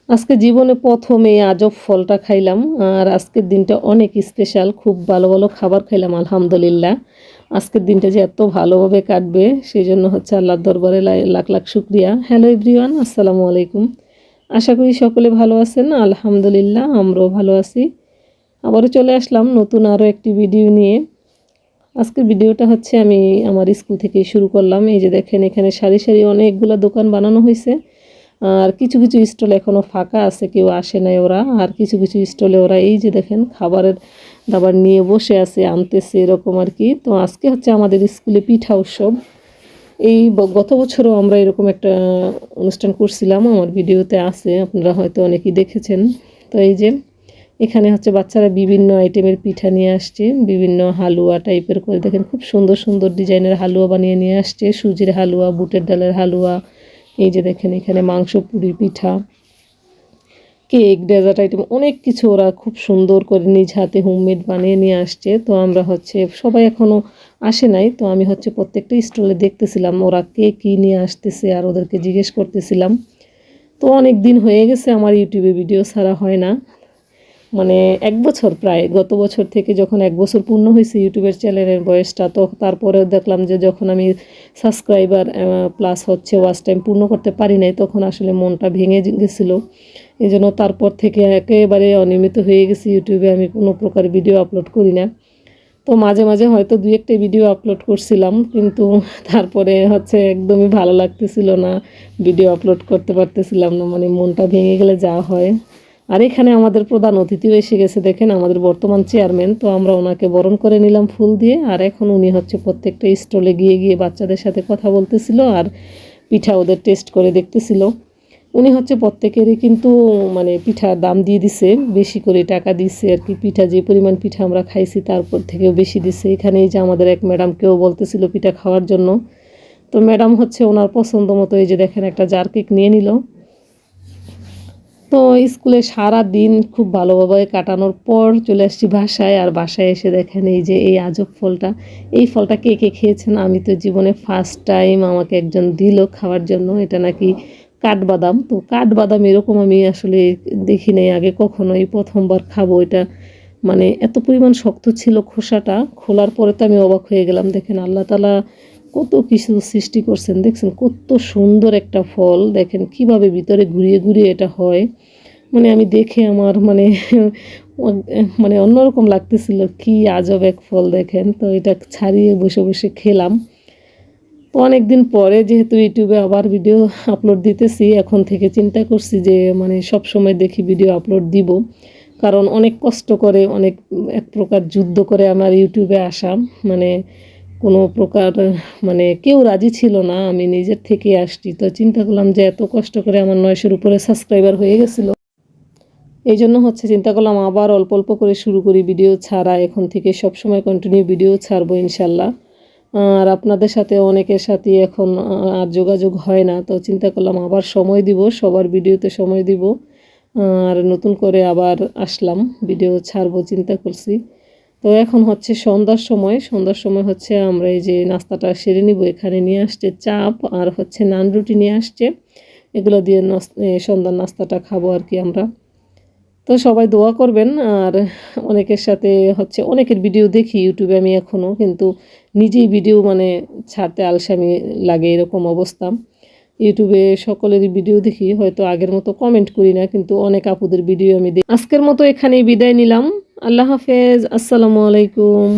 আজকে জীবনে প্রথম এই আজব ফলটা খাইলাম। আর আজকের দিনটা অনেক স্পেশাল, খুব ভালো ভালো খাবার খাইলাম আলহামদুলিল্লাহ। আজকের দিনটা যে এত ভালোভাবে কাটবে সেই জন্য হচ্ছে আল্লাহর দরবারে লাখ লাখ শুক্রিয়া। হ্যালো এভরিওয়ান, আসসালামু আলাইকুম। আশা করি সকলে ভালো আছেন। আলহামদুলিল্লাহ আমরাও ভালো আছি। আবারও চলে আসলাম নতুন আরও একটি ভিডিও নিয়ে। আজকের ভিডিওটা হচ্ছে আমি আমার স্কুল থেকে শুরু করলাম। এই যে দেখেন এখানে সারি সারি অনেকগুলো দোকান বানানো হয়েছে। আর কিছু কিছু স্টল এখনও ফাঁকা আছে, কেউ আসে নাই ওরা। আর কিছু কিছু স্টলে ওরা এই যে দেখেন খাবারের দাবার নিয়ে বসে আছে, আনতেছে এরকম আর কি। তো আজকে হচ্ছে আমাদের স্কুলে পিঠা উৎসব। এই গত বছরও আমরা এরকম একটা অনুষ্ঠান করছিলাম, আমার ভিডিওতে আছে, আপনারা হয়তো অনেকেই দেখেছেন। তো এই যে এখানে হচ্ছে বাচ্চারা বিভিন্ন আইটেমের পিঠা নিয়ে আসছে, বিভিন্ন হালুয়া টাইপের করে দেখেন খুব সুন্দর সুন্দর ডিজাইনের হালুয়া বানিয়ে নিয়ে আসছে, সুজির হালুয়া, বুটের ডালের হালুয়া। এই যে দেখেন এখানে মাংস পুরি পিঠা, কেক, ডেজার্ট আইটেম অনেক কিছু ওরা খুব সুন্দর করে নিজ হাতে হোমমেড বানিয়ে নিয়ে আসছে। তো আমরা হচ্ছে সবাই এখনও আসে নাই, তো আমি হচ্ছে প্রত্যেকটা স্টলে দেখতেছিলাম ওরা কে কী নিয়ে আসতেছে আর ওদেরকে জিজ্ঞেস করতেছিলাম। তো অনেক দিন হয়ে গেছে আমার ইউটিউবে ভিডিও ছাড়া হয় না, মানে 1 বছর প্রায়। গত বছর থেকে যখন 1 বছর পূর্ণ হয়েছে ইউটিউবের চ্যানেলের বয়সটা, তো তারপরেও দেখলাম যে যখন আমি সাবস্ক্রাইবার প্লাস হচ্ছে ওয়াচ টাইম পূর্ণ করতে পারি নাই, তখন আসলে মনটা ভেঙে গেছিলো। এই জন্য তারপর থেকে একেবারে অনিয়মিত হয়ে গেছি, ইউটিউবে আমি কোনো প্রকার ভিডিও আপলোড করি না। তো মাঝে মাঝে হয়তো 2-1টা ভিডিও আপলোড করছিলাম, কিন্তু তারপরে হচ্ছে একদমই ভালো লাগতেছিল না, ভিডিও আপলোড করতে পারতেছিলাম না, মানে মনটা ভেঙে গেলে যা হয়। আর এখানে আমাদের প্রধান অতিথিও এসে গেছে, দেখেন আমাদের বর্তমান চেয়ারম্যান। তো আমরা ওনাকে বরণ করে নিলাম ফুল দিয়ে। আর এখন উনি হচ্ছে প্রত্যেকটা স্টলে গিয়ে গিয়ে বাচ্চাদের সাথে কথা বলতেছিল আর পিঠা ওদের টেস্ট করে দেখতেছিল। উনি হচ্ছে প্রত্যেকেরই কিন্তু মানে পিঠার দাম দিয়ে দিছে, বেশি করে টাকা দিছে আর কি। পিঠা যে পরিমাণ পিঠা আমরা খাইছি তারপর থেকেও বেশি দিছে। এখানে এই যে আমাদের এক ম্যাডামকেও বলতেছিল পিঠা খাওয়ার জন্য। তো ম্যাডাম হচ্ছে ওনার পছন্দ মতো এই যে দেখেন একটা জার কেক নিয়ে নিল। তো স্কুলে সারা দিন খুব ভালোভাবে কাটানোর পর চলে আসছি বাসায়। আর বাসায় এসে দেখেন এই যে এই আজব ফলটা, এই ফলটা কে কে খেয়েছেন? আমি তো জীবনে ফার্স্ট টাইম আমাকে একজন দিল খাওয়ার জন্য। এটা নাকি কাঠবাদাম। তো কাঠবাদাম এরকম আমি আসলে দেখি নাই আগে কখনো, এই প্রথমবার খাবো এটা। মানে এত পরিমাণ শক্ত ছিল খোসাটা, খোলার পরে তো আমি অবাক হয়ে গেলাম। দেখেন আল্লাহ তাআলা কত কিছু সৃষ্টি করছেন, দেখছেন কত সুন্দর একটা ফল। দেখেন কিভাবে ভিতরে ঘুরিয়ে ঘুরিয়ে এটা হয়, মানে আমি দেখে আমার মানে মানে অন্যরকম লাগতেছিল, কি আজব এক ফল দেখেন। তো এটা ছাড়িয়ে বসে বসে খেলাম। তো অনেক দিন পরে যেহেতু ইউটিউবে আবার ভিডিও আপলোড দিতেছি, এখন থেকে চিন্তা করছি যে মানে সব সময় দেখি ভিডিও আপলোড দিব, কারণ অনেক কষ্ট করে, অনেক এক প্রকার যুদ্ধ করে আমার ইউটিউবে আসা। মানে কোনো প্রকার মানে কেউ রাজি ছিল না, আমি নিজের থেকে আসছি। তো চিন্তা করলাম যে এত কষ্ট করে আমার 900-এর উপরে সাবস্ক্রাইবার হয়ে গেছিলো, এই জন্য হচ্ছে চিন্তা করলাম আবার অল্প অল্প করে শুরু করি ভিডিও ছাড়া। এখন থেকে সব সময় কন্টিনিউ ভিডিও ছাড়বো ইনশাল্লাহ। আর আপনাদের সাথে অনেকের সাথে এখন আর যোগাযোগ হয় না, তো চিন্তা করলাম আবার সময় দিব, সবার ভিডিওতে সময় দিব। আর নতুন করে আবার আসলাম, ভিডিও ছাড়বো চিন্তা করছি। তো এখন হচ্ছে সন্ধ্যার সময়, সন্ধ্যার সময় হচ্ছে আমরা এই যে নাস্তাটা সেরে নিব। এখানে নিয়ে আসছে চাপ আর হচ্ছে নান রুটি নিয়ে আসছে, এগুলো দিয়ে সন্ধ্যার নাস্তাটা খাবো আর কি আমরা। তো সবাই দোয়া করবেন। আর অনেকের সাথে হচ্ছে অনেকের ভিডিও দেখি ইউটিউবে আমি এখনও, কিন্তু নিজেই ভিডিও মানে ছাড়তে আলসামি লাগে এরকম অবস্থা। ইউটিউবে সকলেরই ভিডিও দেখি, হয়তো আগের মতো কমেন্ট করি না, কিন্তু অনেক আপুদের ভিডিও আমি দেখি। আজকের মতো এখানেই বিদায় নিলাম। আল্লাহ হাফেজ, আসসালামু আলাইকুম।